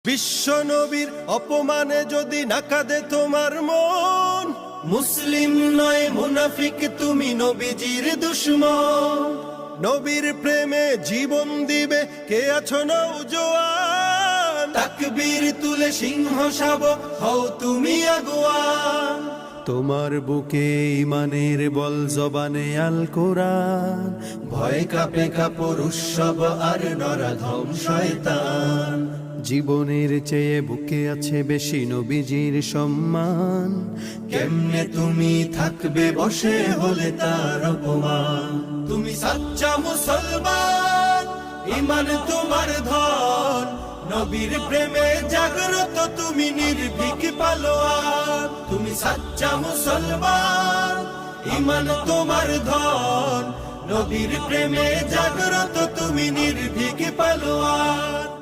বিশ্ব নবীর অপমানে যদি না কাঁদে তোমার মন, মুসলিম নয় মুনাফিক তুমি, নবীজির দুশমন। নবীর প্রেমে জীবন দিবে কে আছো নওজোয়ান, তাকবীর তুলে সিংহ শাবক হও তুমি আগুয়ান। তোমার বুকে ইমানের বল, জবানে আল কোরআন, ভয় কাঁপে কাপড় উৎসব আর নরাধম শয়তান। জীবনের চেয়ে বুকে আছে বেশি নবীজির সম্মান, কেমনে তুমি থাকবে বসে হলে তার অপমান। তুমি সাচ্চা মুসলমান, ইমান তোমার ধন, নবীর প্রেমে জাগ্রত তুমি নির্ভীক পালোয়ান। তুমি সাচ্চা মুসলমান, ইমান তোমার ধন, নবীর প্রেমে জাগ্রত তুমি নির্ভীক পালোয়ান।